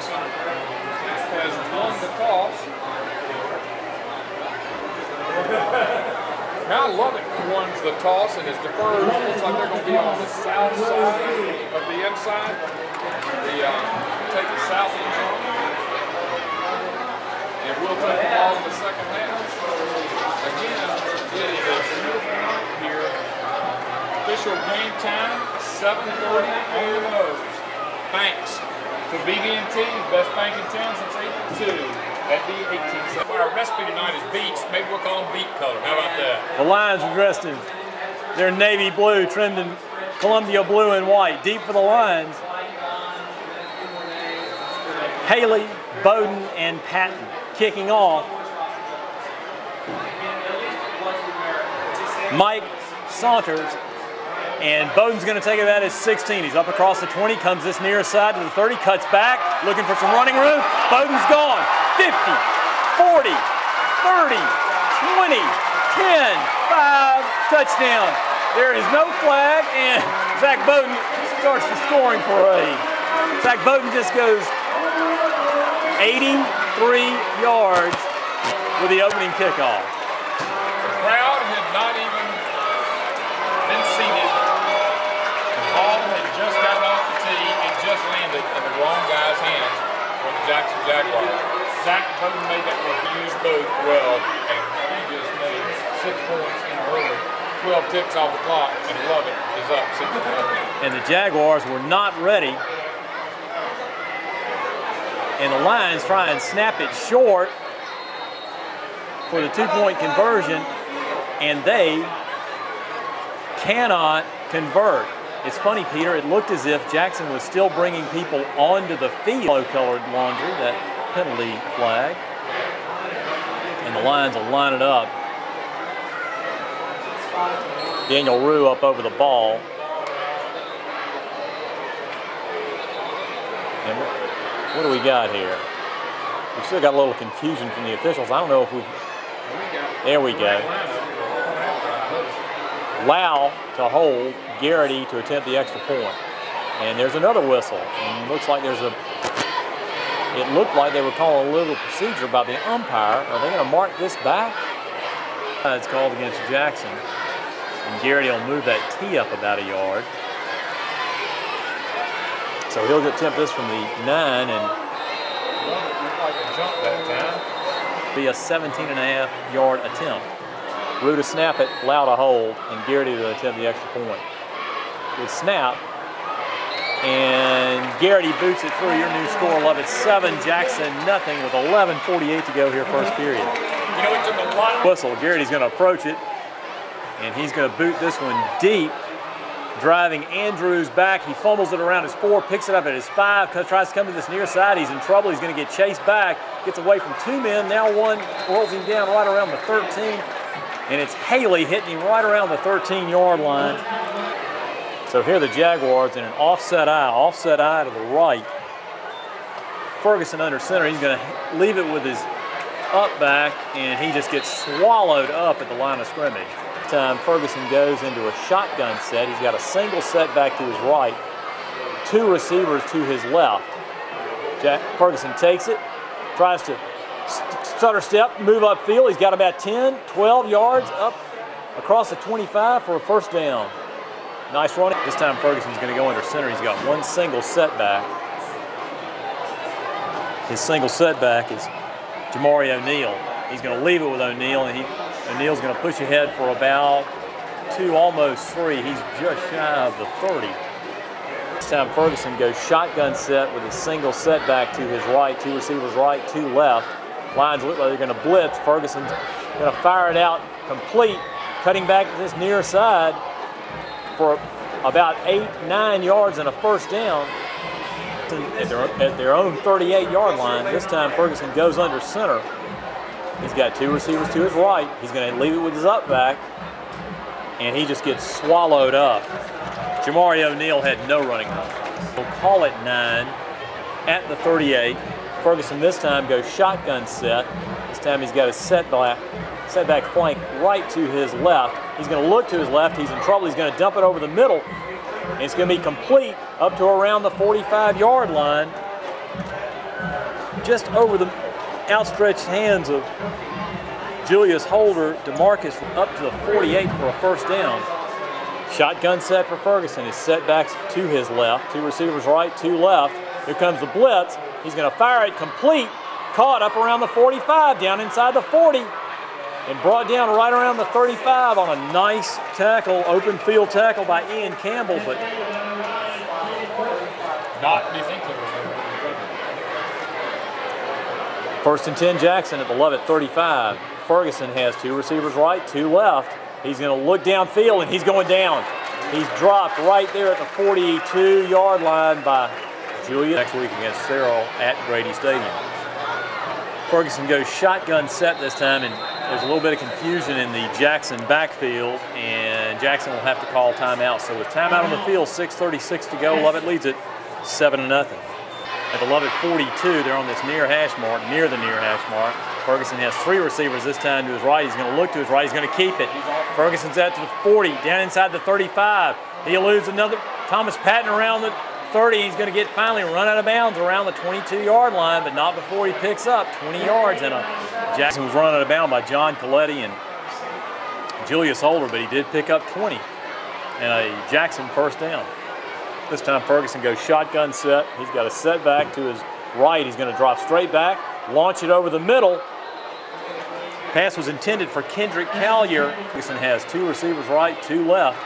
Jackson has won the toss. Now Lovett wins the toss and is deferred. Looks like they're going to be on the south side of the inside. Take the south end zone. And we'll take the ball in the second half. Again, it is a beautiful night here. Official game time, 7:30 on the nose. Thanks to BB&T, best bank in town since '82. That'd be 1870. Our recipe tonight is beets. Maybe we'll call them beet color. How about that? The Lions are dressed in their navy blue, trimmed in Columbia blue and white. Deep for the Lions. Haley, Bowden, and Patton kicking off. Mike Saunters, and Bowden's going to take it at his 16. He's up across the 20, comes this near side to the 30, cuts back, looking for some running room. Bowden's gone. 50, 40, 30, 20, 10, 5, touchdown. There is no flag, and Zach Bowden starts the scoring parade. Zach Bowden just goes 83 yards with the opening kickoff. The crowd had not even been seated. The ball had just gotten off the tee and just landed in the wrong guy's hands for the Jackson Jaguars. Zach Bowden made that look, used both well, and he just made 6 points in a hurry. 12 ticks off the clock, and Lovett is up 6-0. And the Jaguars were not ready. And the Lions try and snap it short for the 2-point conversion, and they cannot convert. It's funny, Peter, it looked as if Jackson was still bringing people onto the field. Yellow-colored laundry, that penalty flag. And the Lions will line it up. Daniel Rue up over the ball. And what do we got here? We've still got a little confusion from the officials. I don't know if we've... There we go. Lau to hold, Garrity to attempt the extra point. And there's another whistle. And it looks like there's a... It looked like they were calling a little procedure by the umpire. Are they going to mark this back? It's called against Jackson. And Garrity will move that tee up about a yard. So he'll attempt this from the 9 and be a 17.5-yard attempt. Rue to snap it, Lau to hold, and Garrity to attempt the extra point. Good snap. And Garrity boots it through. Your new score, Lovett 7, Jackson nothing, with 11:48 to go here, first period. You know, it took a lot. Whistle. Garrity's going to approach it, and he's going to boot this one deep, driving Andrews back. He fumbles it around his 4, picks it up at his 5, tries to come to this near side. He's in trouble. He's going to get chased back, gets away from 2 men. Now one rolls him down right around the 13, and it's Haley hitting him right around the 13-yard line. So here the Jaguars in an offset eye to the right. Ferguson under center. He's going to leave it with his up back, and he just gets swallowed up at the line of scrimmage. This time Ferguson goes into a shotgun set. He's got a single set back to his right, 2 receivers to his left. Ferguson takes it, tries to stutter step, move upfield. He's got about 10, 12 yards up across the 25 for a first down. Nice running. This time Ferguson's going to go under center. He's got 1 single setback. His single setback is Jamari O'Neal. He's going to leave it with O'Neal, and O'Neal's going to push ahead for about 2, almost 3. He's just shy of the 30. This time Ferguson goes shotgun set with a single setback to his right, 2 receivers right, 2 left. Lions look like they're going to blitz. Ferguson's going to fire it out complete, cutting back to this near side for about 8, 9 yards and a first down at their own 38-yard line. This time Ferguson goes under center. He's got 2 receivers to his right. He's going to leave it with his up back, and he just gets swallowed up. Jamari O'Neal had no running room. We'll call it 9 at the 38. Ferguson this time goes shotgun set. This time he's got a setback flank right to his left. He's going to look to his left. He's in trouble. He's going to dump it over the middle. And it's going to be complete up to around the 45-yard line. just over the outstretched hands of Julius Holder. DeMarcus up to the 48 for a first down. Shotgun set for Ferguson. His setbacks to his left. 2 receivers right, 2 left. Here comes the blitz. He's going to fire it complete. Caught up around the 45, down inside the 40, and brought down right around the 35 on a nice tackle, open field tackle by Ian Campbell, but not defensive. First and 10 Jackson at the Lovett 35. Ferguson has 2 receivers right, 2 left. He's going to look downfield, and he's going down. He's dropped right there at the 42-yard line by Julius. Next week against Cyril at Grady Stadium. Ferguson goes shotgun set this time, and there's a little bit of confusion in the Jackson backfield, and Jackson will have to call timeout. So with timeout on the field, 6:36 to go, Lovett leads it 7-0. At the Lovett 42, they're on this near the near hash mark. Ferguson has 3 receivers this time to his right. He's going to look to his right. He's going to keep it. Ferguson's out to the 40, down inside the 35. He eludes another. Thomas Patton around the 30. He's going to finally run out of bounds around the 22-yard line, but not before he picks up 20 yards. And Jackson was run out of bounds by John Coletti and Julius Holder, but he did pick up 20 and a Jackson first down. This time Ferguson goes shotgun set. He's got a setback to his right. He's going to drop straight back, launch it over the middle. Pass was intended for Kendrick Callier. Ferguson has 2 receivers right, 2 left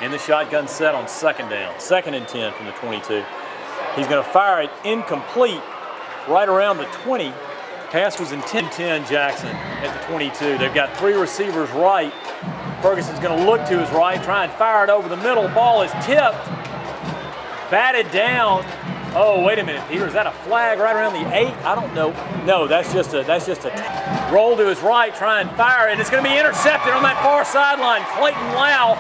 in the shotgun set on second down. 2nd and 10 from the 22. He's going to fire it incomplete right around the 20. Pass was intended 10 Jackson at the 22. They've got 3 receivers right. Ferguson's going to look to his right, try and fire it over the middle. Ball is tipped. Batted down. Oh, wait a minute, Peter. Is that a flag right around the 8? I don't know. No, that's just a roll to his right, try and fire it. It's going to be intercepted on that far sideline. Clayton Lau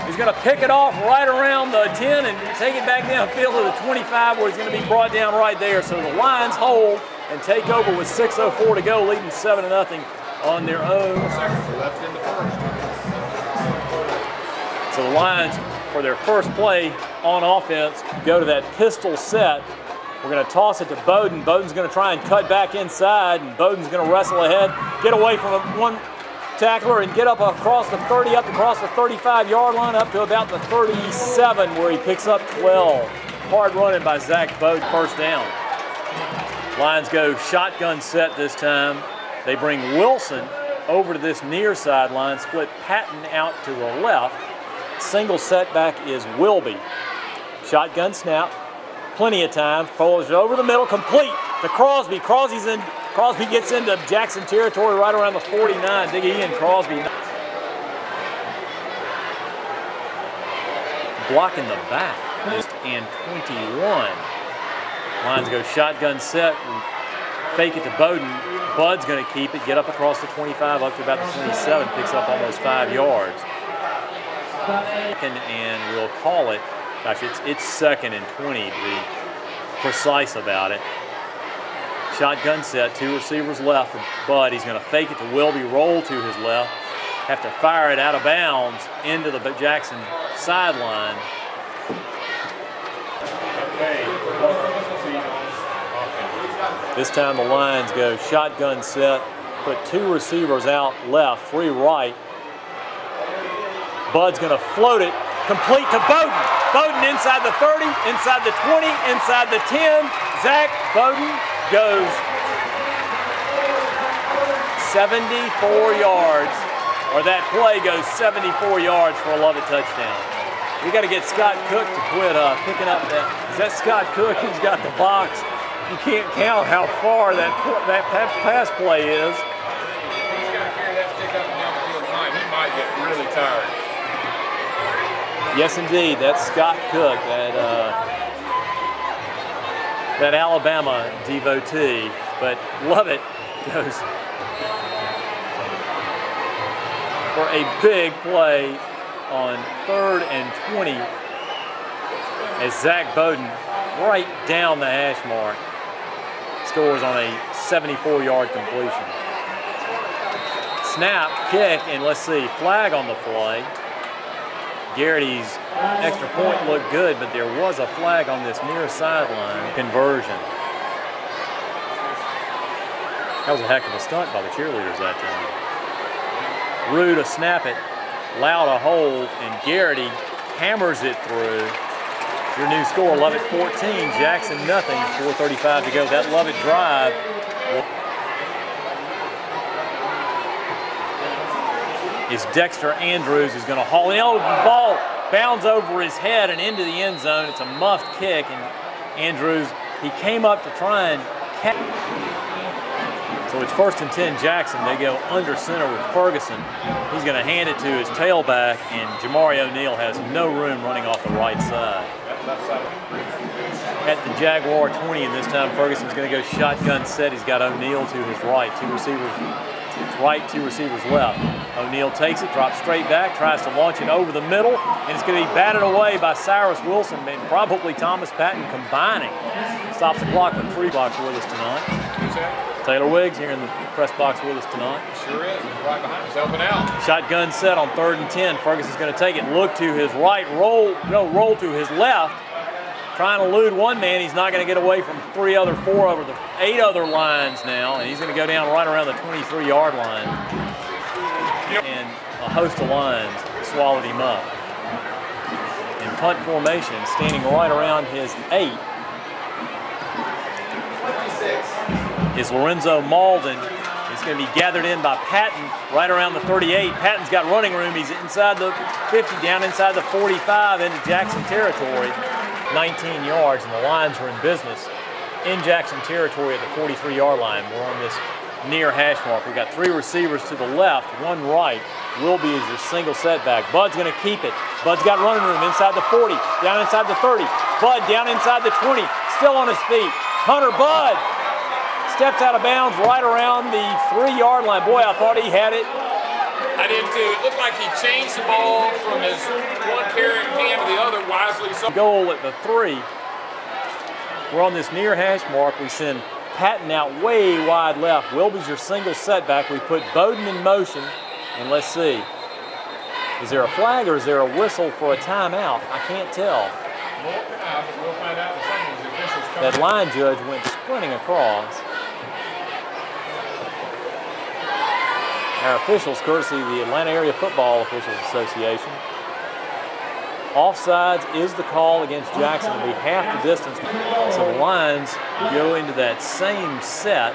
is going to pick it off right around the 10 and take it back downfield to the 25, where he's going to be brought down right there. So the Lions hold and take over with 6:04 to go, leading 7-0 on their own. Left in the first. So the Lions, for their first play on offense, go to that pistol set. We're going to toss it to Bowden. Bowden's going to try and cut back inside, and Bowden's going to wrestle ahead, get away from one tackler, and get up across the 30, up across the 35-yard line, up to about the 37, where he picks up 12. Hard running by Zach Bowden, first down. Lions go shotgun set this time. They bring Wilson over to this near sideline, split Patton out to the left. Single setback is Wilby. Shotgun snap, plenty of time, follows it over the middle, complete to Crosby. Crosby gets into Jackson territory right around the 49. Dig in, Crosby. Blocking the back, and 21. Lions go shotgun set, fake it to Bowden. Bud's going to keep it, get up across the 25, up to about the 27, picks up almost 5 yards. And we'll call it, gosh, it's 2nd and 20 to be precise about it. Shotgun set, 2 receivers left for Bud. He's going to fake it to Wilby, roll to his left, have to fire it out of bounds into the Jackson sideline. This time the Lions go shotgun set, put 2 receivers out left, 3 right. Bud's going to float it, complete to Bowden. Bowden inside the 30, inside the 20, inside the 10. Zach Bowden goes 74 yards, or that play goes 74 yards for a Lovett touchdown. We got to get Scott Cook to quit picking up that. Is that Scott Cook who's got the box? You can't count how far that pass play is. He's got to carry that stick up and down the field line. He might get really tired. Yes, indeed. That's Scott Cook, that Alabama devotee. But Lovett goes for a big play on 3rd and 20 as Zach Bowden, right down the hash mark, scores on a 74-yard completion. Snap, kick, and let's see, flag on the play. Garrity's extra point looked good, but there was a flag on this near sideline. Conversion. That was a heck of a stunt by the cheerleaders that time. Rue to snap it, Lau to hold, and Garrity hammers it through. Your new score, Lovett 14, Jackson nothing, 4:35 to go. That Lovett drive. Is Dexter Andrews is going to haul in. Oh, the ball bounds over his head and into the end zone. It's a muffed kick, and Andrews, he came up to try and catch. So it's 1st and 10 Jackson. They go under center with Ferguson. He's going to hand it to his tailback, and Jamari O'Neal has no room running off the right side. At the Jaguar 20, and this time Ferguson's going to go shotgun set. He's got O'Neal to his right, 2 receivers right, 2 receivers left. O'Neal takes it, drops straight back, tries to launch it over the middle, and it's going to be batted away by Cyrus Wilson and probably Thomas Patton combining. Stops the clock with 3 blocks with us tonight. Taylor Wiggs here in the press box with us tonight. Sure is. Right behind us, helping out. Shotgun set on 3rd and 10. Ferguson's going to take it, look to his right, roll to his left. Trying to elude one man. He's not going to get away from 8 other lines now, and he's going to go down right around the 23-yard line. And a host of lines swallowed him up. In punt formation, standing right around his 8 is Lorenzo Malden. He's going to be gathered in by Patton right around the 38. Patton's got running room. He's inside the 50, down inside the 45 into Jackson territory. 19 yards, and the Lions are in business in Jackson territory at the 43-yard line. We're on this near hash mark. We've got 3 receivers to the left, 1 right. Wilby is your single setback. Bud's going to keep it. Bud's got running room inside the 40, down inside the 30. Bud down inside the 20, still on his feet. Hunter Bud steps out of bounds right around the 3-yard line. Boy, I thought he had it. I did too. It looked like he changed the ball from his one carrying hand to the other wisely. Goal at the 3. We're on this near hash mark. We send Patton out way wide left. Wilby's your single setback. We put Bowden in motion, and let's see. Is there a flag or is there a whistle for a timeout? I can't tell. We'll find out in a second as the officials come. That line judge went sprinting across. Our officials, courtesy of the Atlanta Area Football Officials Association. Offsides is the call against Jackson. It'll be half the distance. So the Lions go into that same set.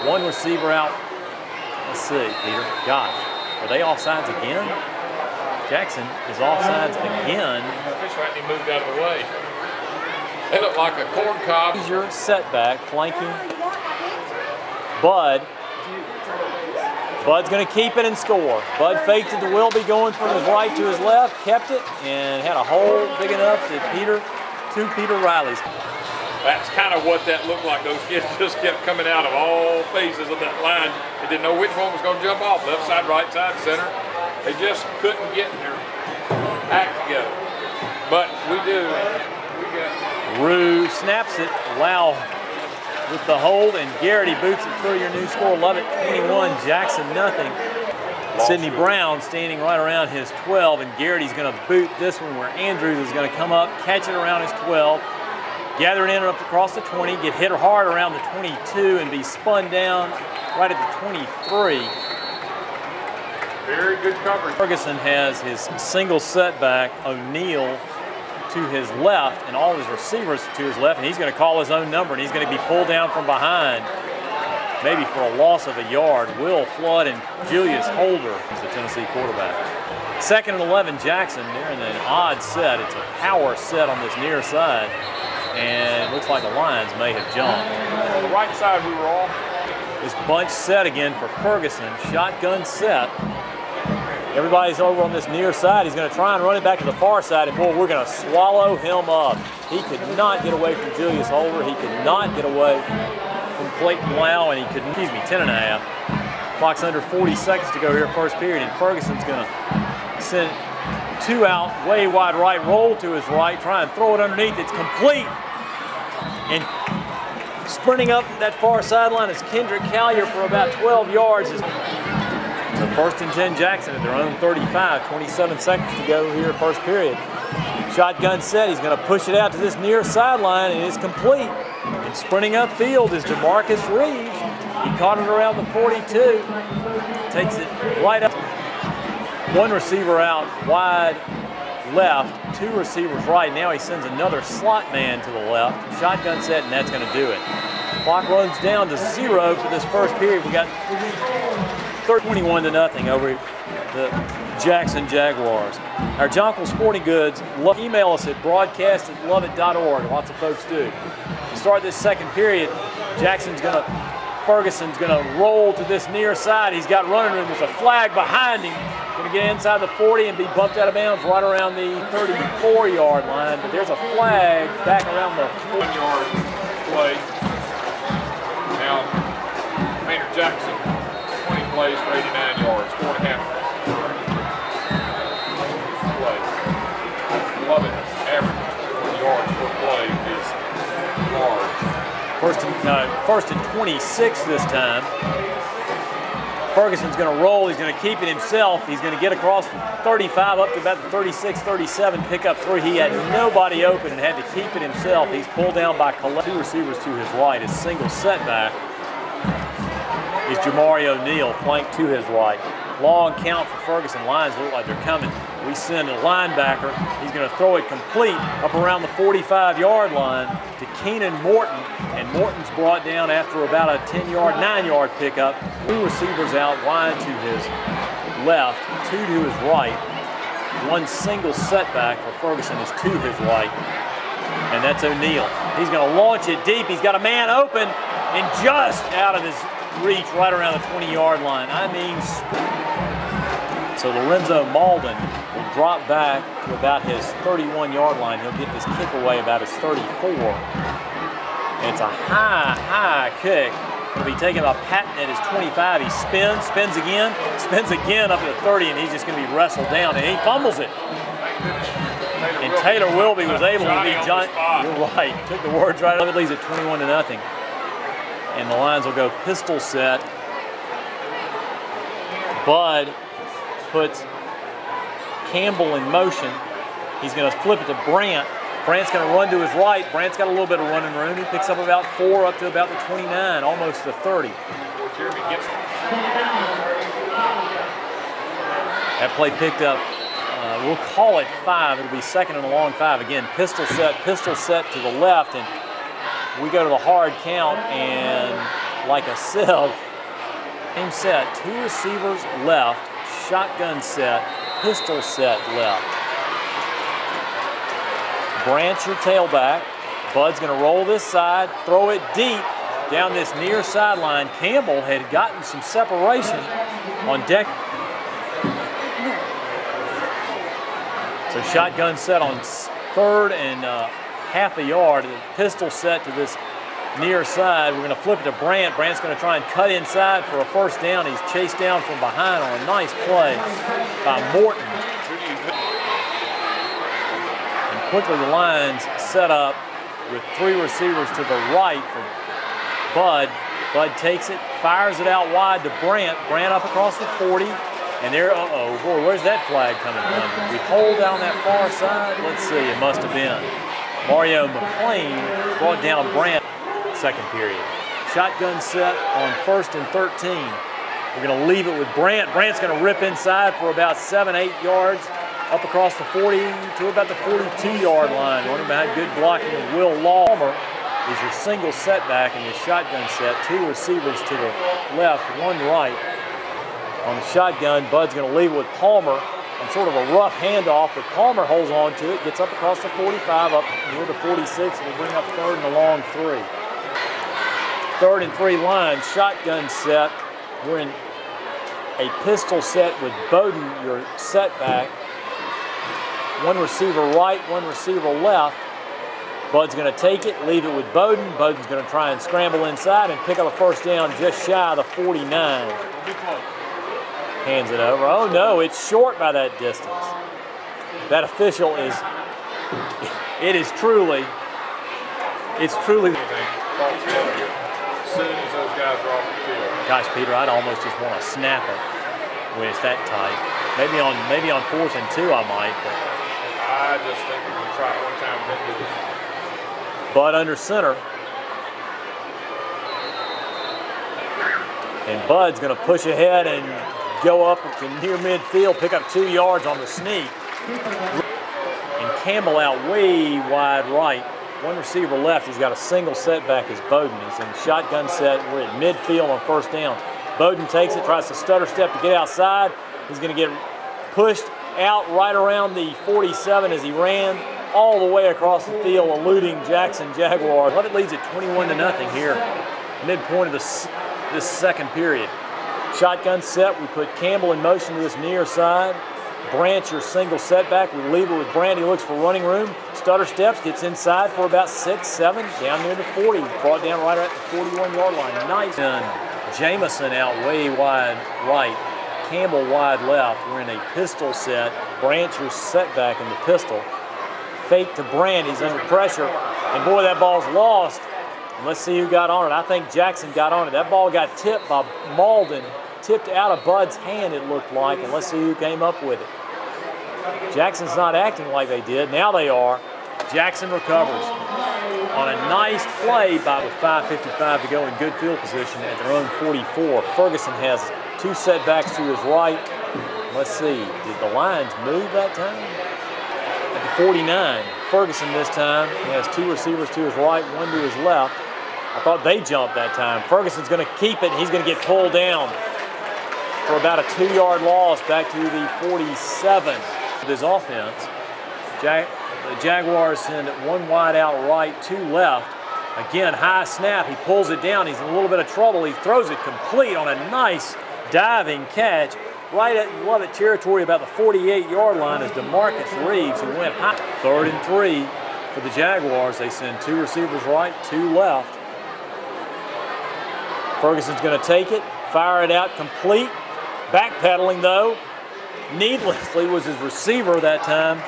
1 receiver out. Let's see, Peter. Gosh, are they offsides again? Jackson is offsides again. The official hadn't moved out of the way. They look like a corn cob. Here's your setback, flanking Bud. Bud's going to keep it and score. Bud faked it to Wilby, going from his right to his left, kept it, and had a hole big enough that two Peter Rileys. That's kind of what that looked like. Those kids just kept coming out of all phases of that line. They didn't know which one was going to jump off, left side, right side, center. They just couldn't get their act together. But we do. Rue snaps it. Lau with the hold, and Garrity boots it through. Your new score, Lovett 21, Jackson nothing. Sidney Brown standing right around his 12, and Garrity's going to boot this one where Andrews is going to come up, catch it around his 12, gather it in up across the 20, get hit hard around the 22, and be spun down right at the 23. Very good coverage. Ferguson has his single setback, O'Neal to his left, and all his receivers to his left, and he's going to call his own number, and he's going to be pulled down from behind, maybe for a loss of a yard. Will Flood and Julius Holder is the Tennessee quarterback. 2nd and 11, Jackson. They're in an odd set. It's a power set on this near side, and it looks like the Lions may have jumped. On the right side we were off. This bunch set again for Ferguson. Shotgun set. Everybody's over on this near side. He's going to try and run it back to the far side, and boy, we're going to swallow him up. He could not get away from Julius Holder. He could not get away from Clayton Lau, and he could, 10.5. Clock's under 40 seconds to go here, first period, and Ferguson's going to send 2 out, way wide right, roll to his right, try and throw it underneath. It's complete. And sprinting up that far sideline is Kendrick Callier for about 12 yards. So 1st and 10 Jackson at their own 35, 27 seconds to go here, first period. Shotgun set, he's going to push it out to this near sideline, and it's complete. And sprinting upfield is Jamarcus Reeves. He caught it around the 42. Takes it right up. One receiver out wide left, two receivers right. Now he sends another slot man to the left. Shotgun set, and that's going to do it. Clock runs down to 0 for this first period. We got 21-0 over the Jackson Jaguars. Our Jonquil Sporting Goods, email us at broadcast@lovett.org. Lots of folks do. To start this second period, Ferguson's gonna roll to this near side. He's got running room. There's a flag behind him. Gonna get inside the 40 and be bumped out of bounds right around the 34-yard line. But there's a flag back around the 1-yard play. Now, Maynard Jackson, 20 plays for 89 yards, 4.5 play. Lovett average 20 yards per play is large. First and 26 this time. Ferguson's going to roll. He's going to keep it himself. He's going to get across the 35 up to about the 36, 37, pick up 3. He had nobody open and had to keep it himself. He's pulled down by two receivers to his right. His single setback is Jamari O'Neal, flanked to his right. Long count for Ferguson. Lines look like they're coming. We send a linebacker. He's going to throw it complete up around the 45-yard line to Keenan Morton. And Morton's brought down after about a 10-yard, 9-yard pickup. Two receivers out wide to his left, two to his right. One single setback for Ferguson is to his right. And that's O'Neal. He's going to launch it deep. He's got a man open and just out of his reach right around the 20-yard line. I mean, so Lorenzo Malden will drop back to about his 31-yard line. He'll get this kick away about his 34. And it's a high kick. He'll be taking a patent at his 25. He spins again up at the 30, and he's just going to be wrestled down, and he fumbles it. And Taylor Wilby was able to beat John. You're right. Took the words right out. It leads at 21-0. And the Lions will go pistol set. Bud puts Campbell in motion. He's going to flip it to Brant. Brant's going to run to his right. Brant's got a little bit of running room. He picks up about 4 up to about the 29, almost the 30. That play picked up, we'll call it 5. It'll be second and a long 5. Again, pistol set to the left, and we go to the hard count, and like a sieve, same set, 2 receivers left, shotgun set, pistol set left. Brant's your tailback. Bud's going to roll this side, throw it deep down this near sideline. Campbell had gotten some separation on deck. So shotgun set on 3rd and half a yard. Pistol set to this near side. We're going to flip it to Brant. Brant's going to try and cut inside for a first down. He's chased down from behind on a nice play by Morton. And quickly the Lions set up with 3 receivers to the right for Bud. Bud takes it, fires it out wide to Brant. Brant up across the 40. And there, boy, where's that flag coming from? Did we hold down that far side? Let's see, it must have been. Mario McLean brought down Brant second period. Shotgun set on 1st and 13. We're going to leave it with Brant. Brant's going to rip inside for about 7-8 yards up across the 40 to about the 42-yard line. Running behind good blocking of Will Palmer is your single setback in your shotgun set. 2 receivers to the left, 1 right. On the shotgun, Bud's going to leave it with Palmer on sort of a rough handoff, but Palmer holds on to it, gets up across the 45, up near the 46, and will bring up 3rd and a long 3. 3rd and 3 line, shotgun set. We're in a pistol set with Bowden, your setback. 1 receiver right, 1 receiver left. Bud's going to take it, leave it with Bowden. Bowden's going to try and scramble inside and pick up a first down just shy of the 49. Hands it over. Oh no, it's short by that distance. That official is, it's truly. As soon as those guys are off the field. Gosh, Peter, I'd almost just want to snap it when it's that tight. Maybe on 4th and 2 I might, but I just think we can try it one time and then do it. Bud under center. And Bud's going to push ahead and go up to near midfield, pick up 2 yards on the sneak. And Campbell out way wide right. One receiver left. He's got a single setback as Bowden. He's in the shotgun set. We're at midfield on first down. Bowden takes it, tries to stutter step to get outside. He's going to get pushed out right around the 47 as he ran all the way across the field, eluding Jackson Jaguar. Lovett leads at 21-0 here, midpoint of this second period. Shotgun set, we put Campbell in motion to this near side. Branch, your single setback, we leave it with Brandt. He looks for running room. Stutter steps, gets inside for about 6, 7, down near the 40. Brought down right at the 41-yard line. Nice. And Jamison out way wide right. Campbell wide left. We're in a pistol set. Branch, your setback in the pistol. Fake to Brandt. He's under pressure. And boy, that ball's lost. And let's see who got on it. I think Jackson got on it. That ball got tipped by Malden. Tipped out of Bud's hand, it looked like, and let's see who came up with it. Jackson's not acting like they did. Now they are. Jackson recovers on a nice play with 5:55 to go in good field position at their own 44. Ferguson has 2 setbacks to his right. Let's see, did the Lions move that time? At the 49, Ferguson this time has 2 receivers to his right, 1 to his left. I thought they jumped that time. Ferguson's going to keep it. He's going to get pulled down for about a 2-yard loss back to the 47. With his offense, the Jaguars send 1 wide out right, 2 left. Again, high snap. He pulls it down. He's in a little bit of trouble. He throws it complete on a nice diving catch right at Lovett territory, about the 48-yard line, as DeMarcus Reeves, who went high. 3rd and 3 for the Jaguars. They send 2 receivers right, 2 left. Ferguson's going to take it, fire it out complete. Backpedaling, though, needlessly, was his receiver that time,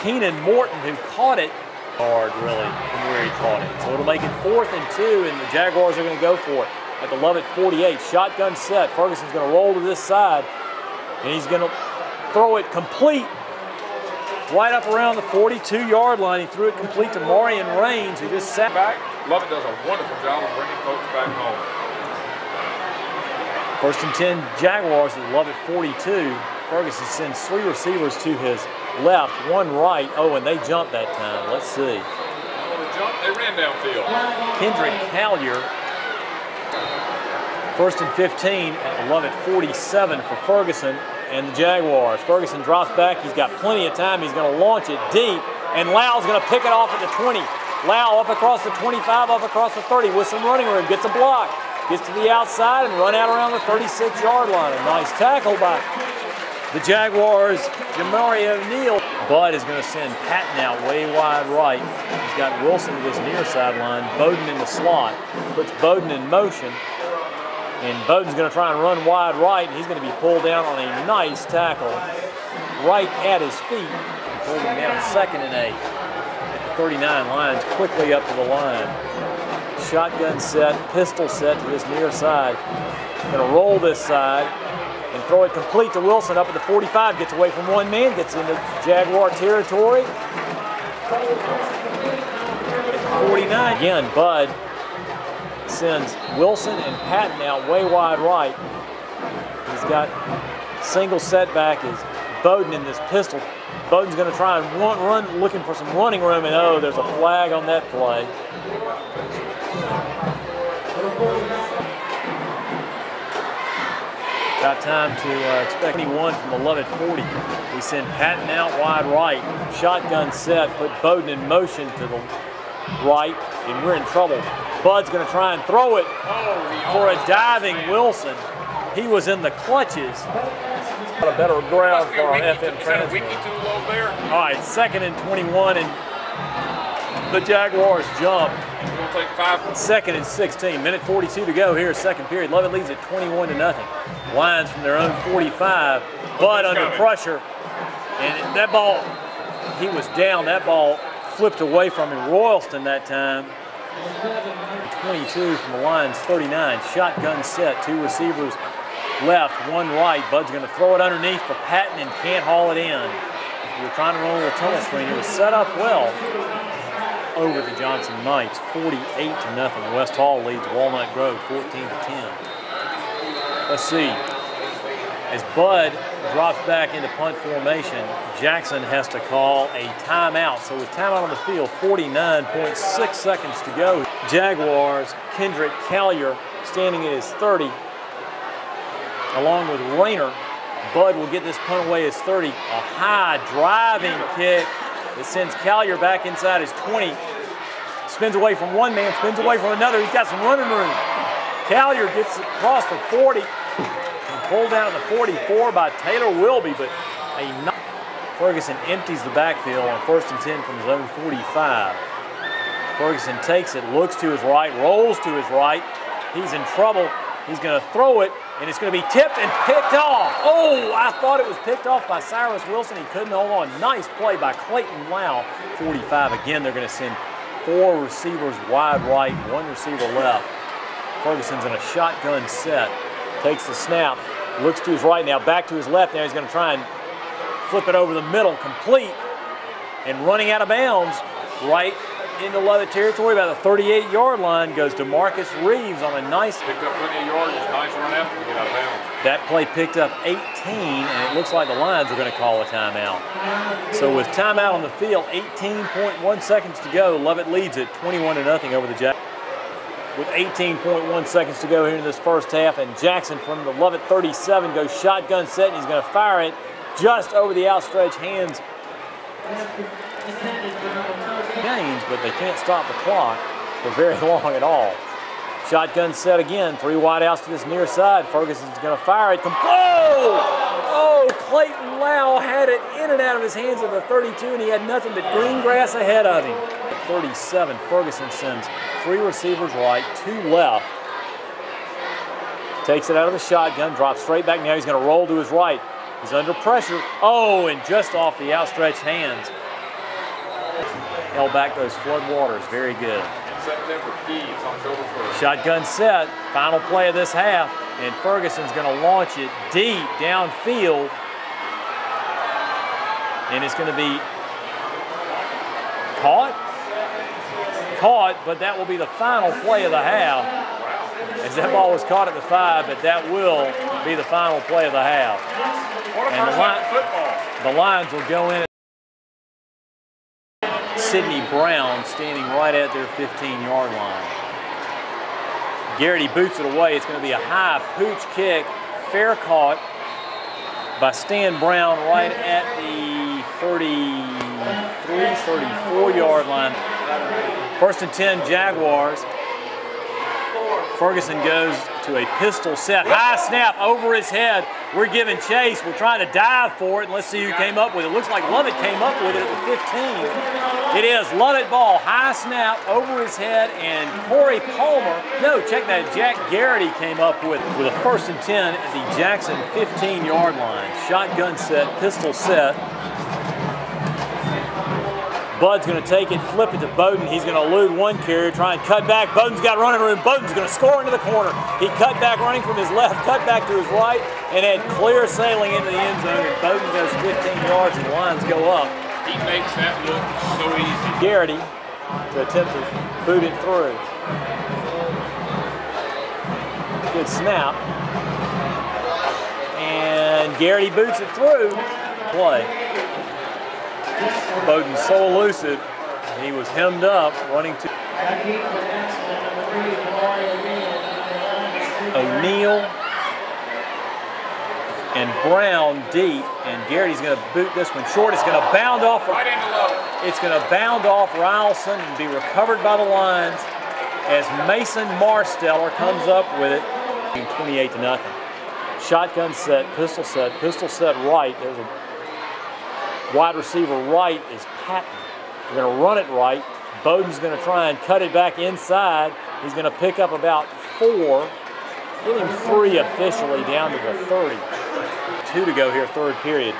Keenan Morton, who caught it hard, really, from where he caught it. So it'll make it 4th and 2, and the Jaguars are going to go for it at the Lovett 48. Shotgun set. Ferguson's going to roll to this side, and he's going to throw it complete right up around the 42-yard line. He threw it complete to Marion Raines, who just sat back. Lovett does a wonderful job of bringing folks back home. 1st and 10 Jaguars at Lovett 42. Ferguson sends 3 receivers to his left, 1 right. Oh, and they jumped that time. Let's see. Oh, they ran downfield. Kendrick Collier. 1st and 15 at the Lovett 47 for Ferguson and the Jaguars. Ferguson drops back. He's got plenty of time. He's going to launch it deep, and Lau's going to pick it off at the 20. Lau up across the 25, up across the 30 with some running room. Gets a block. Gets to the outside and run out around the 36-yard line. A nice tackle by the Jaguars, Jamari O'Neal. Bud is going to send Patton out way wide right. He's got Wilson to this near sideline. Bowden in the slot. Puts Bowden in motion. And Bowden's going to try and run wide right, and he's going to be pulled down on a nice tackle right at his feet. Pulled him down 2nd and 8. At the 39, Lions quickly up to the line. Shotgun set, pistol set to this near side. Going to roll this side and throw it complete to Wilson up at the 45. Gets away from 1 man, gets into Jaguar territory. At the 49, again, Bud sends Wilson and Patton out way wide right. He's got single setback is Bowden in this pistol. Bowden's going to try and run, looking for some running room, and oh, there's a flag on that play. Got time to expect anyone from the Lovett 40. We send Patton out wide right. Shotgun set, put Bowden in motion to the right, and we're in trouble. Bud's going to try and throw it for a diving Wilson. He was in the clutches. Got a better ground for our FM transfer. All right, 2nd and 21, and the Jaguars jump. 2nd and 16. Minute 42 to go here, 2nd period. Lovett leads at 21-0. Lions from their own 45. Bud under pressure, and that ball, he was down. That ball flipped away from him. Royalston that time. 22 from the Lions 39. Shotgun set, 2 receivers left, 1 right. Bud's going to throw it underneath for Patton and can't haul it in. We were trying to run a little tunnel screen. It was set up well over the Johnson Knights, 48-0. West Hall leads Walnut Grove 14-10. let's see. As Bud drops back into punt formation, Jackson has to call a timeout. So with timeout on the field, 49.6 seconds to go. Jaguars, Kendrick Collier standing at his 30, along with Rayner. Bud will get this punt away as 30. A high driving kick that sends Collier back inside his 20. Spins away from one man, spins away from another. He's got some running room. Collier gets across the 40 and pulled down at the 44 by Taylor Wilby, but Ferguson empties the backfield on 1st and 10 from his own 45. Ferguson takes it, looks to his right, rolls to his right. He's in trouble. He's going to throw it, and it's going to be tipped and picked off. Oh, I thought it was picked off by Cyrus Wilson. He couldn't hold on. Nice play by Clayton Lau. 45 again. They're going to send 4 receivers wide right, 1 receiver left. Ferguson's in a shotgun set. Takes the snap, looks to his right now, back to his left. Now he's going to try and flip it over the middle, complete, and running out of bounds right into Lovett territory by the 38-yard line goes DeMarcus Reeves on a nice. Picked up plenty of yards, nice run after to get out of bounds. That play picked up 18, and it looks like the Lions are going to call a timeout. So with timeout on the field, 18.1 seconds to go, Lovett leads it 21-0 over the Jaguars. With 18.1 seconds to go here in this first half, and Jackson from the Lovett 37 goes shotgun set, and he's going to fire it just over the outstretched hands. Gains, but they can't stop the clock for very long at all. Shotgun set again, 3 wide outs to this near side. Ferguson's going to fire it. Oh, Clayton Lau had it in and out of his hands at the 32, and he had nothing but green grass ahead of him. 37, Ferguson sends 3 receivers right, 2 left. Takes it out of the shotgun, drops straight back. Now he's going to roll to his right. He's under pressure. Oh, and just off the outstretched hands. Held back those flood waters. Very good. September key, it's October 1st. Shotgun set, final play of this half, and Ferguson's going to launch it deep downfield. And it's going to be caught, but that will be the final play of the half. As that ball was caught at the 5, but that will be the final play of the half. And the Lions will go in. Sidney Brown standing right at their 15-yard line. Garrity boots it away. It's going to be a high pooch kick, fair caught by Stan Brown right at the 34-yard line. 1st and 10, Jaguars. Ferguson goes to a pistol set. High snap over his head. We're giving chase. We're trying to dive for it, and let's see who came up with it. Looks like Lovett came up with it at the 15. It is Lovett ball. High snap over his head, and Corey Palmer. No, check that. Jack Garrity came up with a 1st and 10 at the Jackson 15-yard line. Shotgun set, pistol set. Bud's going to take it, flip it to Bowden. He's going to elude one carrier, try and cut back. Bowden's got running room. Bowden's going to score into the corner. He cut back running from his left, cut back to his right, and had clear sailing into the end zone. And Bowden goes 15 yards, and the Lions go up. He makes that look so easy. Garrity to attempt to boot it through. Good snap. And Garrity boots it through. Play. Bowden's so elusive, he was hemmed up, running to O'Neal and Brown deep, and Garrity's going to boot this one short. It's going to bound off. Right into Lovett. It's going to bound off Rylson and be recovered by the Lions as Mason Marsteller comes up with it. 28-0. Shotgun set, pistol set right. There's a wide receiver right is Patton. We're going to run it right. Bowden's going to try and cut it back inside. He's going to pick up about 4. Get him 3 officially down to the 30. 2 to go here, 3rd period.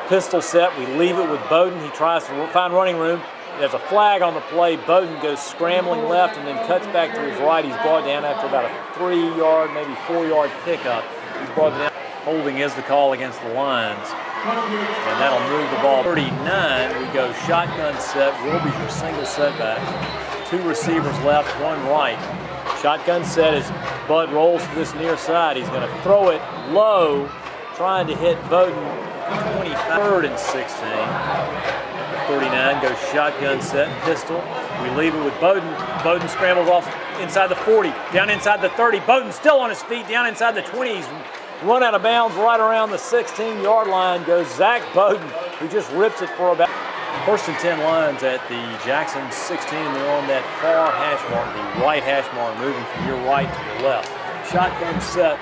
Pistol set. We leave it with Bowden. He tries to find running room. There's a flag on the play. Bowden goes scrambling left and then cuts back to his right. He's brought down after about a 3-yard, maybe 4-yard pickup. He's brought down. Holding is the call against the Lions. And that'll move the ball. 39, we go shotgun set. Wilby's your single setback. 2 receivers left, 1 right. Shotgun set as Bud rolls to this near side. He's going to throw it low, trying to hit Bowden 23rd and 16. At the 39 goes shotgun set, pistol. We leave it with Bowden. Bowden scrambles off inside the 40, down inside the 30. Bowden still on his feet, down inside the 20. He's run out of bounds right around the 16-yard line goes Zach Bowden, who just rips it for about 1st and 10 lines at the Jackson 16. They're on that far hash mark, the right hash mark, moving from your right to your left. Shotgun set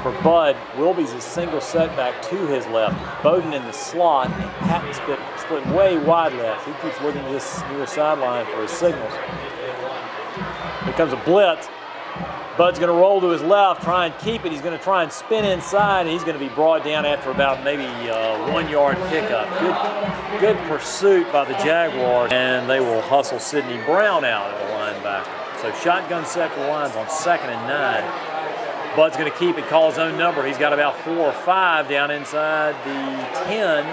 for Bud. Wilby's a single setback to his left. Bowden in the slot, and Patton split way wide left. He keeps looking to this near sideline for his signals. Here comes a blitz. Bud's going to roll to his left, try and keep it. He's going to try and spin inside, and he's going to be brought down after about maybe a 1-yard pickup. Good pursuit by the Jaguars, and they will hustle Sidney Brown out of the linebacker. So shotgun set for the Lions on 2nd and 9. Bud's going to keep it, call his own number. He's got about 4 or 5 down inside the 10.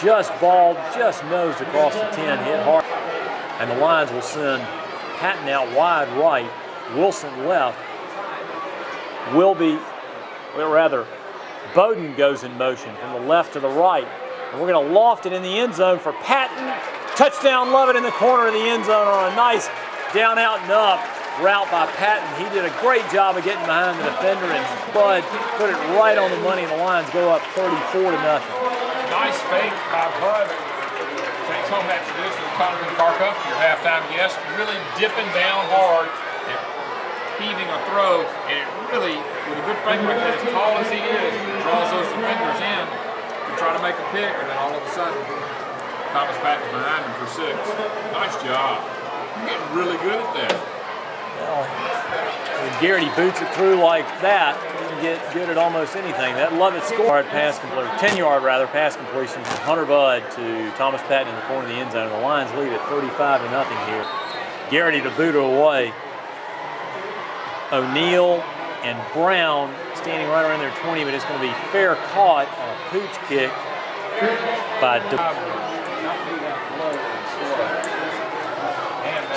Just nosed across the 10, hit hard. And the Lions will send Patton out wide right. Wilson left. Bowden goes in motion from the left to the right. And we're going to loft it in the end zone for Patton. Touchdown Lovett in the corner of the end zone on a nice down, out, and up route by Patton. He did a great job of getting behind the defender, and Bud put it right on the money, and the Lions go up 34-0. Nice fake by Bud. Takes home that tradition of Conklin Karka, your halftime guest, really dipping down hard. Heaving a throw, and it really, with a good fake like that, as tall as he is, draws those defenders in to try to make a pick, and then all of a sudden, Thomas Patton's behind him for 6. Nice job. You're getting really good at that. Well, when Garrity boots it through like that, you can get good at almost anything. That Lovett score pass completion, 10-yard rather, pass completion from Hunter Budd to Thomas Patton in the corner of the end zone. The Lions lead at 35-0 here. Garrity to boot it away. O'Neal and Brown standing right around their 20, but it's going to be fair caught on a pooch kick by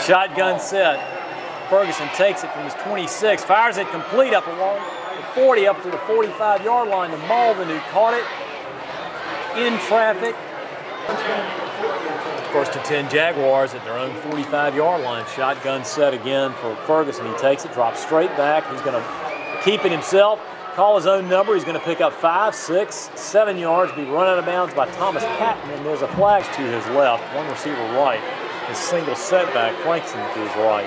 shotgun set. Ferguson takes it from his 26, fires it complete up along the 40 up to the 45-yard line to Malvin, who caught it in traffic. 1st and 10 Jaguars at their own 45-yard line. Shotgun set again for Ferguson. He takes it, drops straight back. He's going to keep it himself, call his own number. He's going to pick up 5, 6, 7 yards, be run out of bounds by Thomas Patton, and there's a flag to his left, one receiver right. His single setback flanks him to his right.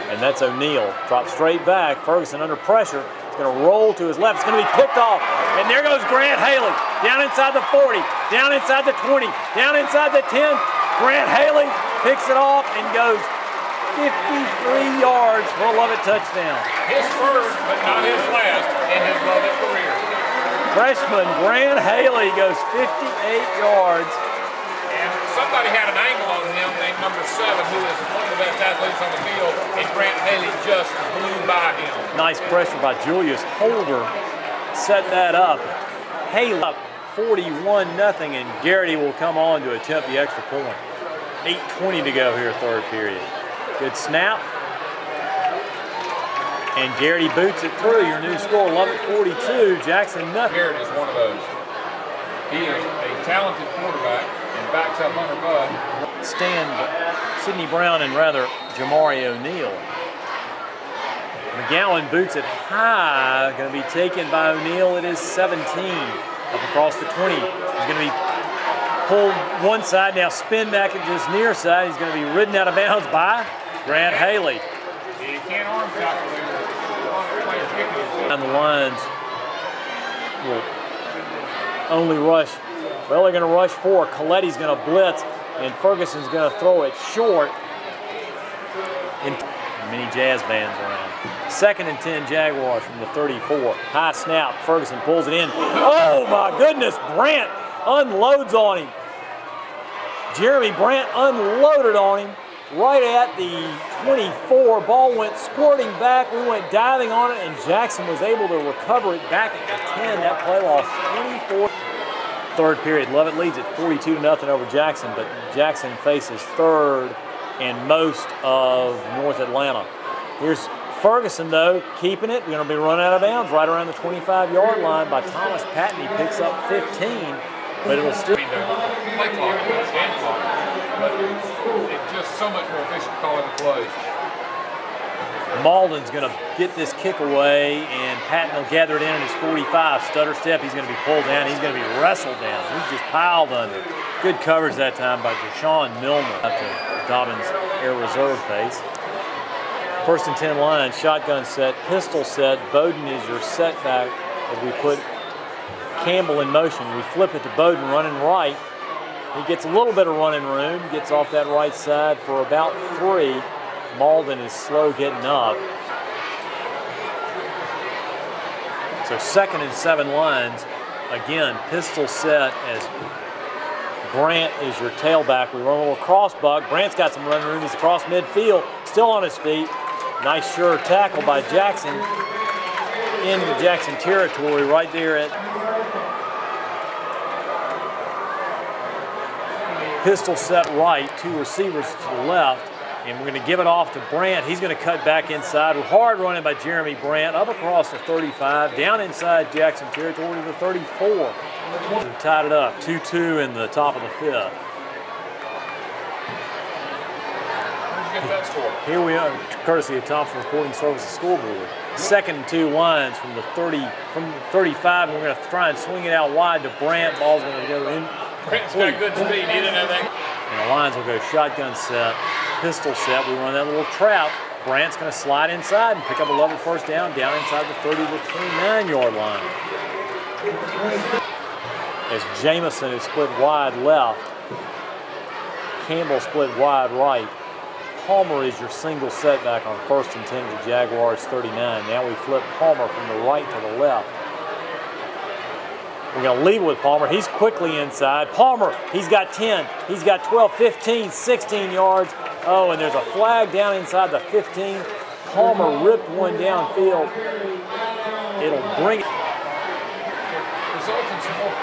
And that's O'Neal. Drops straight back. Ferguson under pressure. He's going to roll to his left. It's going to be picked off. And there goes Grant Haley. Down inside the 40. Down inside the 20. Down inside the 10. Grant Haley picks it off and goes 53 yards for a Lovett touchdown. His first, but not his last, in his Lovett career. Freshman Grant Haley goes 58 yards. And somebody had an angle on him named number 7, who is one of the best athletes on the field, and Grant Haley just blew by him. Nice pressure by Julius Holder. Set that up. Haley up 41-0, and Garrity will come on to attempt the extra point. 8:20 to go here, 3rd period. Good snap. And Garrity boots it through. Your new score, Lovett 42, Jackson nothing. Garrett is one of those. He is a talented quarterback and backs up Hunter Budd. Sidney Brown and rather Jamari O'Neal. McGowan boots it high, going to be taken by O'Neal. It is 17 up across the 20. He's going to be pulled one side, now spin back into this near side. He's going to be ridden out of bounds by Grant Haley. You can't arm tackle him. And the Lions will only rush. Well, they're going to rush 4. Coletti's going to blitz, and Ferguson's going to throw it short. And many jazz bands around. 2nd and 10 Jaguars from the 34. High snap. Ferguson pulls it in. Oh my goodness! Brandt unloads on him. Jeremy Brandt unloaded on him right at the 24. Ball went squirting back. We went diving on it, and Jackson was able to recover it back at the 10. That play loss 24. 3rd period. Lovett leads at 42-0 over Jackson, but Jackson faces 3rd and most of North Atlanta. Here's Ferguson, though, keeping it. We're going to be run out of bounds right around the 25-yard line by Thomas Patton. He picks up 15, but it'll still be the play clock and the game clock, but it's just so much more efficient calling the plays. Malden's going to get this kick away, and Patton will gather it in at his 45. Stutter step, he's going to be pulled down. He's going to be wrestled down. He's just piled under. Good coverage that time by Deshaun Milner up to Dobbins' Air Reserve base. 1st and 10 line, shotgun set, pistol set. Bowden is your setback as we put Campbell in motion. We flip it to Bowden running right. He gets a little bit of running room, gets off that right side for about 3. Malden is slow getting up. So 2nd and 7 lines. Again, pistol set as Brant is your tailback. We run a little cross buck. Brant's got some running room. He's across midfield, still on his feet. Nice sure tackle by Jackson into Jackson territory right there at pistol set right, 2 receivers to the left, and we're going to give it off to Brant. He's going to cut back inside. Hard running by Jeremy Brant, up across the 35, down inside Jackson territory to the 34. We tied it up, 2-2 in the top of the 5th. Get that score. Here we are, courtesy of Thompson Recording Services Scoreboard. 2nd and 2 lines from the 35, and we're going to try and swing it out wide to Brant. Ball's going to go in. Brant's got good speed. He didn't have that. And the lines will go shotgun set, pistol set. We run that little trap. Brant's going to slide inside and pick up a Lovett first down inside the 30 to 29-yard line. As Jamison is split wide left, Campbell split wide right. Palmer is your single setback on 1st and 10 to Jaguars 39. Now we flip Palmer from the right to the left. We're going to leave it with Palmer. He's quickly inside. Palmer, he's got 10. He's got 12, 15, 16 yards. Oh, and there's a flag down inside the 15. Palmer ripped one downfield. It'll bring it. Results in some more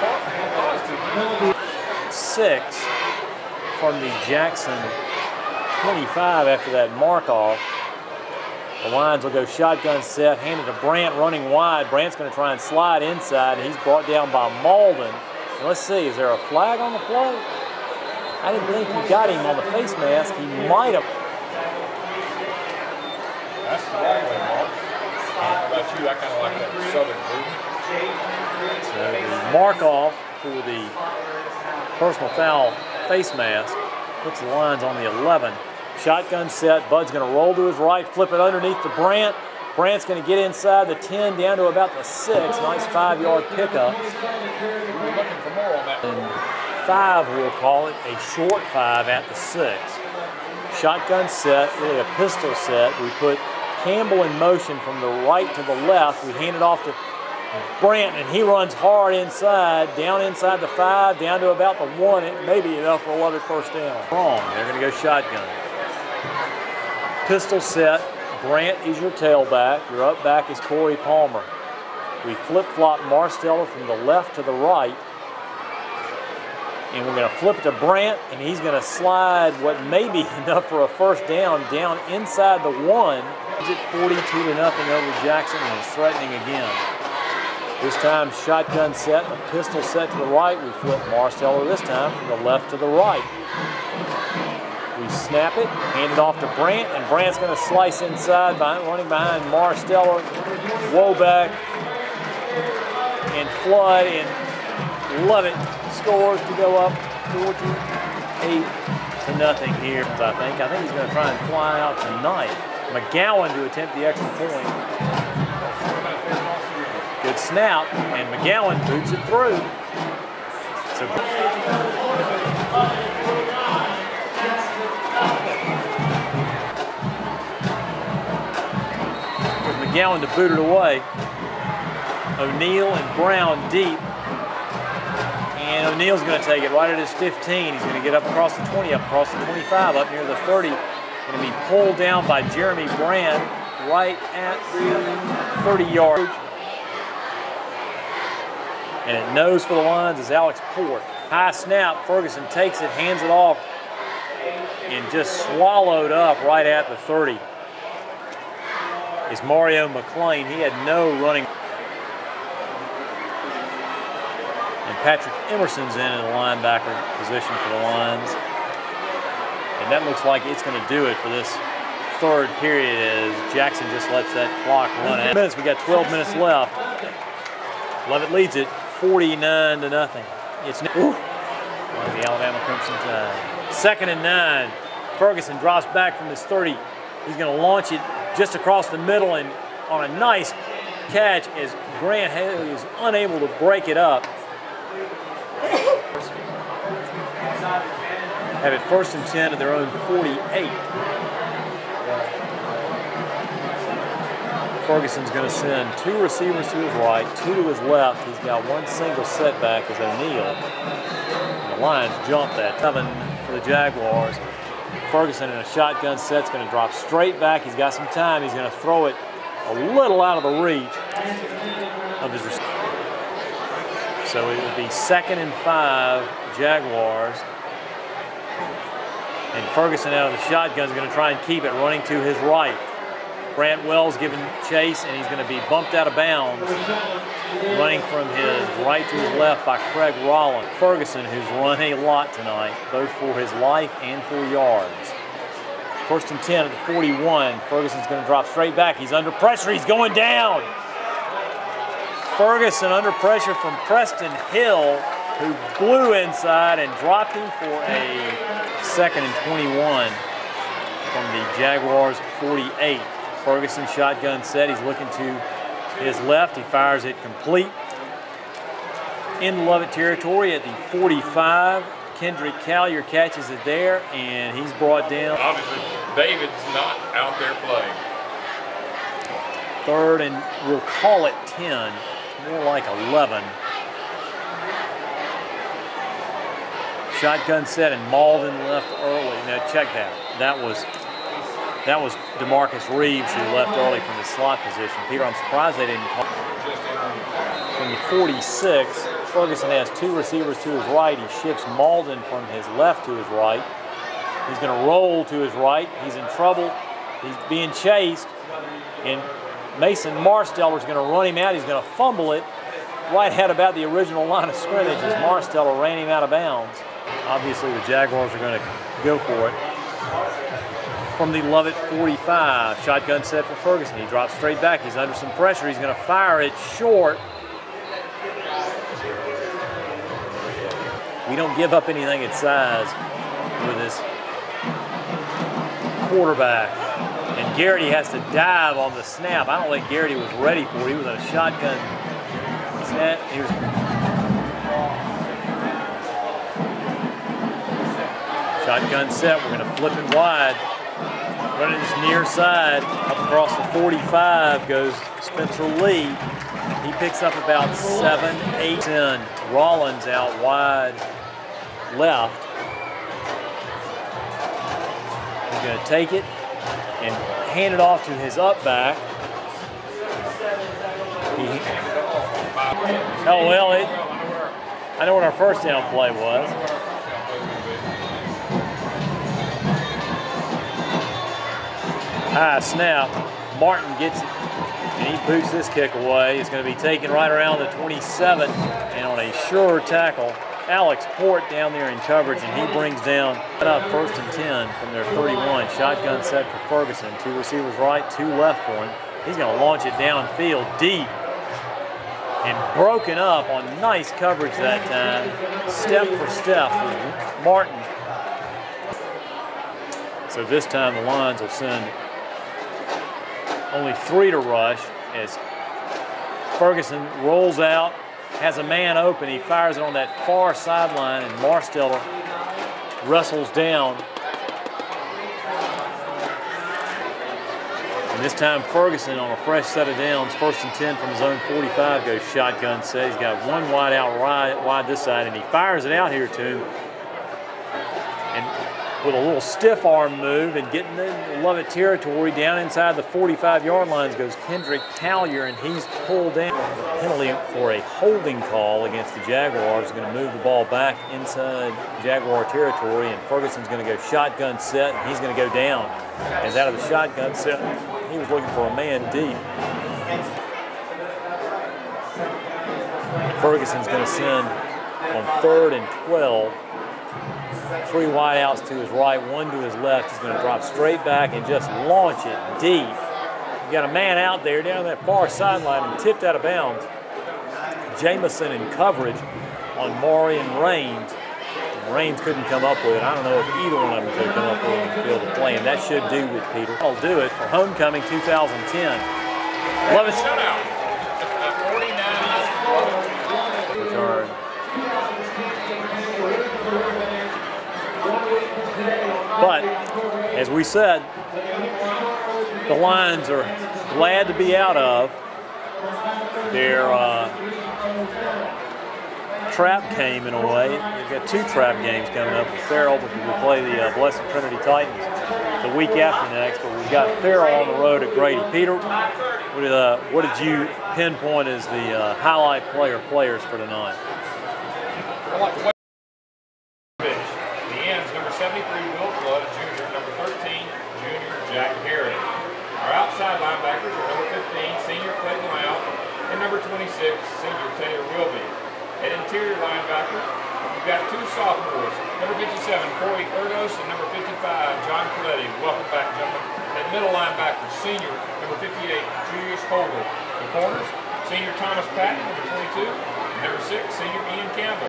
positive. 6 from the Jackson 25 after that mark-off. The lines will go shotgun set, handed to Brant running wide. Brant's going to try and slide inside, and he's brought down by Malden. And let's see, is there a flag on the play? I didn't think he got him on the face mask. He might have. That's the right way, Mark. How about you? I kind of like that southern movement. So the mark-off for the personal foul face mask puts the lines on the 11. Shotgun set, Bud's going to roll to his right, flip it underneath to Brant. Brant's going to get inside the 10 down to about the 6. Nice 5-yard pickup. We're looking for more on that. And 5, we'll call it, a short 5 at the 6. Shotgun set, really a pistol set. We put Campbell in motion from the right to the left. We hand it off to Brant, and he runs hard inside, down inside the 5, down to about the 1. It may be enough for a Lovett first down. Wrong, they're going to go shotgun. Pistol set, Brant is your tailback. Your up back is Corey Palmer. We flip-flop Marsteller from the left to the right. And we're going to flip it to Brant, and he's going to slide what may be enough for a first down inside the 1. It's at 42-0 over Jackson, and is threatening again. This time, shotgun set, a pistol set to the right. We flip Marsteller this time from the left to the right. We snap it, hand it off to Brant, and Brant's going to slice inside, running behind Marsteller, Woback, and Flood, and Lovett scores to go up 48-0 here, I think. I think he's going to try and fly out tonight. McGowan to attempt the extra point. Good snap, and McGowan boots it through. So McGowan to boot it away. O'Neal and Brown deep. And O'Neal's going to take it right at his 15. He's going to get up across the 20, up across the 25, up near the 30. Going to be pulled down by Jeremy Brand right at the 30-yard. And it nose for the lines is Alex Port. High snap, Ferguson takes it, hands it off, and just swallowed up right at the 30. is Mario McLean. He had no running. And Patrick Emerson's in the linebacker position for the Lions. And that looks like it's going to do it for this third period as Jackson just lets that clock run out. We got 12 minutes left. Lovett leads it 49-0. It's the Alabama Crimson Tide. 2nd and 9. Ferguson drops back from his 30. He's going to launch it just across the middle and on a nice catch as Grant Haley is unable to break it up. Have it 1st and 10 at their own 48. Ferguson's going to send 2 receivers to his right, 2 to his left. He's got 1 single setback as O'Neal. And the Lions jump that. 7 for the Jaguars. Ferguson in a shotgun set's going to drop straight back. He's got some time. He's going to throw it a little out of the reach of his receiver. So it would be 2nd and 5, Jaguars. And Ferguson out of the shotgun is going to try and keep it running to his right. Grant Wells giving chase, and he's going to be bumped out of bounds, running from his right to his left by Craig Rollins. Ferguson, who's run a lot tonight, both for his life and for yards. 1st and 10 at the 41. Ferguson's going to drop straight back. He's under pressure. He's going down. Ferguson under pressure from Preston Hill, who blew inside and dropped him for a 2nd and 21 from the Jaguars 48. Ferguson shotgun set. He's looking to his left. He fires it complete. In Lovett territory at the 45. Kendrick Callier catches it there, and he's brought down. Obviously, David's not out there playing. 3rd and we'll call it 10. More like 11. Shotgun set and Malden left early. Now check that. That was DeMarcus Reeves who left early from the slot position. Peter, I'm surprised they didn't call. From the 46, Ferguson has 2 receivers to his right. He shifts Malden from his left to his right. He's going to roll to his right. He's in trouble. He's being chased. And Mason Marsteller is going to run him out. He's going to fumble it right at about the original line of scrimmage as Marsteller ran him out of bounds. Obviously, the Jaguars are going to go for it. From the Lovett 45, shotgun set for Ferguson. He drops straight back. He's under some pressure. He's going to fire it short. We don't give up anything at size with this quarterback. And Garrity has to dive on the snap. I don't think Garrity was ready for it. He was on a shotgun snap. He was shotgun set. We're going to flip it wide. Running this near side. Up across the 45 goes Spencer Lee. He picks up about 7, 8, 10. Rollins out wide left. He's going to take it and hand it off to his up back. Oh, well, I know what our first down play was. High snap. Martin gets it, and he boots this kick away. It's going to be taken right around the 27, and on a sure tackle, Alex Port down there in coverage, and he brings down up 1st and 10 from their 31. Shotgun set for Ferguson. 2 receivers right, 2 left for him. He's going to launch it downfield deep and broken up on nice coverage that time. Step for step with Martin. So this time the Lions will send only 3 to rush as Ferguson rolls out, has a man open. He fires it on that far sideline, and Marsteller wrestles down. And this time Ferguson on a fresh set of downs, 1st and 10 from his own 45, goes shotgun set. He's got 1 wide out wide this side, and he fires it out here to him. And with a little stiff arm move and getting in Lovett territory down inside the 45-yard lines goes Kendrick Callier, and he's pulled down. The penalty for a holding call against the Jaguars is going to move the ball back inside Jaguar territory, and Ferguson's going to go shotgun set, and he's going to go down. As out of the shotgun set, He was looking for a man deep. Ferguson's going to send on 3rd and 12. 3 wideouts to his right, 1 to his left. He's going to drop straight back and just launch it deep. You got a man out there down that far sideline and tipped out of bounds. Jamison in coverage on Maury and Raines. Raines couldn't come up with it. I don't know if either one of them could come up with it in the field of play, and that should do it, Peter. That'll do it for homecoming 2010. Lovett shutout. 49 return. But as we said, the Lions are glad to be out of their trap game in a way. We've got 2 trap games coming up with Farrell, because we play the Blessed Trinity Titans the week after next, but we've got Farrell on the road at Grady. Peter, what did you pinpoint as the highlight players for tonight? The ends, number 73, Will Flood, junior, number 13, junior, Jack Harry. Our outside linebackers are number 15, senior Clayton Loud, and number 26, senior Taylor Wilby. At interior linebacker, we've got 2 sophomores, number 57, Corey Erdos, and number 55, John Coletti. Welcome back, gentlemen. At middle linebacker, senior, number 58, Julius Holder. The corners, senior Thomas Patton, number 22, and number 6, senior Ian Campbell.